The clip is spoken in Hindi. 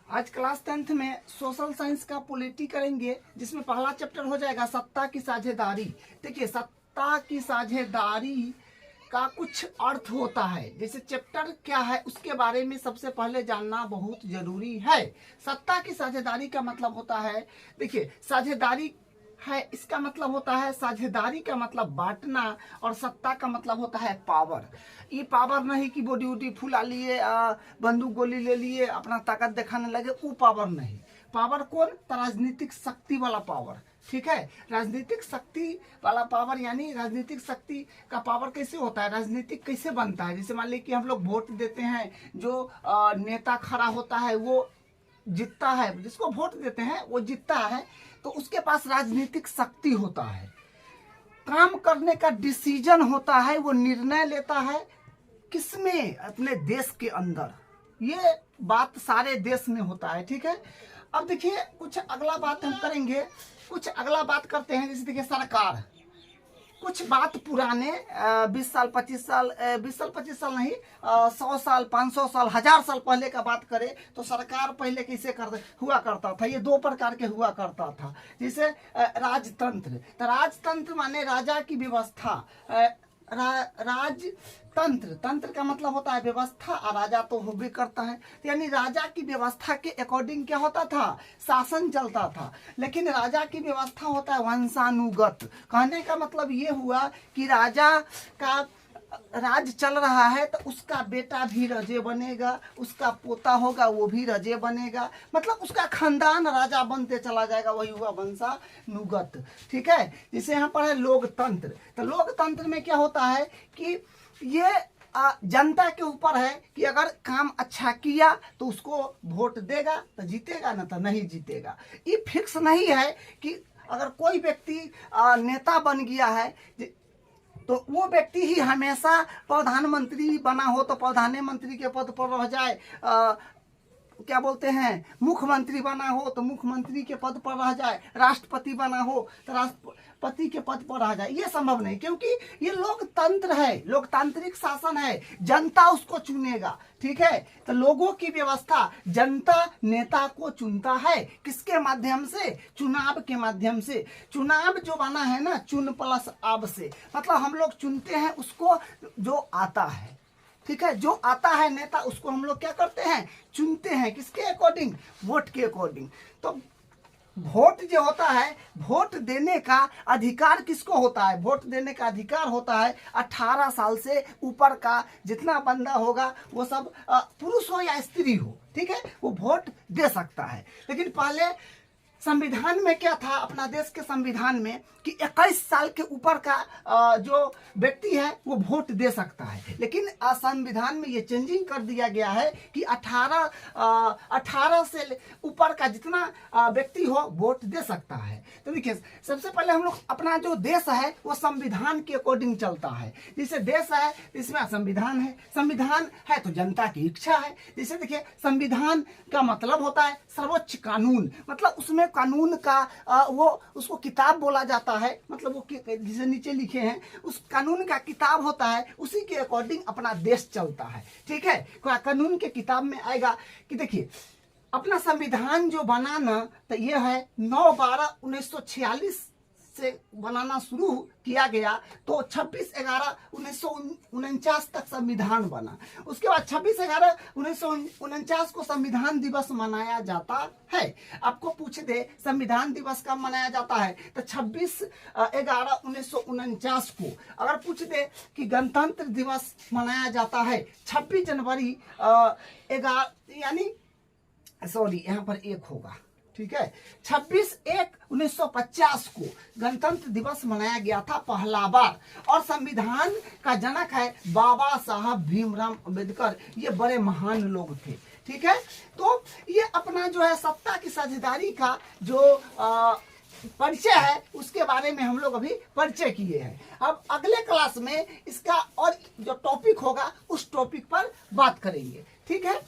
आज क्लास 10th में सोशल साइंस का पॉलिटी करेंगे, जिसमें पहला चैप्टर हो जाएगा सत्ता की साझेदारी। देखिए, सत्ता की साझेदारी का कुछ अर्थ होता है। जैसे चैप्टर क्या है उसके बारे में सबसे पहले जानना बहुत जरूरी है। सत्ता की साझेदारी का मतलब होता है, देखिए साझेदारी है इसका मतलब होता है, साझेदारी का मतलब बांटना, और सत्ता का मतलब होता है पावर। ये पावर नहीं कि बॉडी वॉडी फुला लिए, बंदूक गोली ले लिए, अपना ताकत दिखाने लगे, वो पावर नहीं। पावर कौन? राजनीतिक शक्ति वाला पावर। ठीक है, राजनीतिक शक्ति वाला पावर, यानी राजनीतिक शक्ति का पावर कैसे होता है, राजनीतिक कैसे बनता है। जैसे मान लीजिए कि हम लोग वोट देते हैं, जो नेता खड़ा होता है वो जीतता है, जिसको वोट देते हैं वो जीतता है, तो उसके पास राजनीतिक शक्ति होता है, काम करने का डिसीजन होता है, वो निर्णय लेता है किसमें? अपने देश के अंदर। ये बात सारे देश में होता है। ठीक है, अब देखिए कुछ अगला बात हम करेंगे, कुछ अगला बात करते हैं। जैसे देखिए सरकार, कुछ बात पुराने 20 साल 25 साल 20 साल 25 साल नहीं, 100 साल 500 साल 1000 साल पहले का बात करें तो सरकार पहले कैसे हुआ करता था। ये दो प्रकार के हुआ करता था। जैसे राजतंत्र, तो राजतंत्र माने राजा की व्यवस्था। राजतंत्र, तंत्र का मतलब होता है व्यवस्था, और राजा तो हो भी करता है, यानी राजा की व्यवस्था के अकॉर्डिंग क्या होता था, शासन चलता था। लेकिन राजा की व्यवस्था होता है वंशानुगत। कहने का मतलब ये हुआ कि राजा का राज चल रहा है तो उसका बेटा भी रजे बनेगा, उसका पोता होगा वो भी रजे बनेगा, मतलब उसका खानदान राजा बनते चला जाएगा, वही हुआ वंशानुगत। ठीक है, जैसे यहाँ पर है लोकतंत्र। तो लोकतंत्र में क्या होता है कि ये जनता के ऊपर है कि अगर काम अच्छा किया तो उसको वोट देगा तो जीतेगा, ना तो नहीं जीतेगा। ये फिक्स नहीं है कि अगर कोई व्यक्ति नेता बन गया है तो वो व्यक्ति ही हमेशा प्रधानमंत्री बना हो तो प्रधानमंत्री के पद पर रह जाए, क्या बोलते हैं, मुख्यमंत्री बना हो तो मुख्यमंत्री के पद पर रह जाए, राष्ट्रपति बना हो तो राष्ट्रपति के पद पर रह जाए। ये संभव नहीं, क्योंकि ये लोकतंत्र है, लोकतांत्रिक शासन है, जनता उसको चुनेगा। ठीक है, तो लोगों की व्यवस्था, जनता नेता को चुनता है किसके माध्यम से? चुनाव के माध्यम से। चुनाव जो बना है ना, चुन प्लस आब से, मतलब हम लोग चुनते हैं उसको जो आता है। ठीक है, जो आता है नेता उसको हम लोग क्या करते हैं, चुनते हैं, किसके अकॉर्डिंग? वोट के अकॉर्डिंग। तो वोट जो होता है, वोट देने का अधिकार किसको होता है? वोट देने का अधिकार होता है 18 साल से ऊपर का जितना बंदा होगा, वो सब पुरुष हो या स्त्री हो, ठीक है, वो वोट दे सकता है। लेकिन पहले संविधान में क्या था, अपना देश के संविधान में, कि 21 साल के ऊपर का जो व्यक्ति है वो वोट दे सकता है। लेकिन संविधान में ये चेंजिंग कर दिया गया है कि 18 से ऊपर का जितना व्यक्ति हो वोट दे सकता है। तो देखिए, सबसे पहले हम लोग अपना जो देश है वो संविधान के अकॉर्डिंग चलता है। जैसे देश है इसमें संविधान है, संविधान है तो जनता की इच्छा है। जैसे देखिए, संविधान का मतलब होता है सर्वोच्च कानून, मतलब उसमें कानून का वो उसको किताब बोला जाता है, मतलब वो जिसे नीचे लिखे हैं उस कानून का किताब होता है, उसी के अकॉर्डिंग अपना देश चलता है। ठीक है, कानून के किताब में आएगा कि देखिए अपना संविधान जो बनाना, तो ये है 9/12/1946 से बनाना शुरू किया गया, तो 26/11/1949 तक संविधान बना। उसके बाद 26/11/1949 को संविधान दिवस मनाया जाता है। आपको पूछ दे संविधान दिवस कब मनाया जाता है, तो 26/11/1949 को। अगर पूछ दे कि गणतंत्र दिवस मनाया जाता है 26 जनवरी 11, यानी सॉरी यहाँ पर एक होगा, ठीक है, 26/1/1950 को गणतंत्र दिवस मनाया गया था पहला बार। और संविधान का जनक है बाबा साहब भीमराव अंबेडकर, ये बड़े महान लोग थे। ठीक है, तो ये अपना जो है सत्ता की साझेदारी का जो परिचय है उसके बारे में हम लोग अभी परिचय किए हैं। अब अगले क्लास में इसका और जो टॉपिक होगा उस टॉपिक पर बात करेंगे। ठीक है।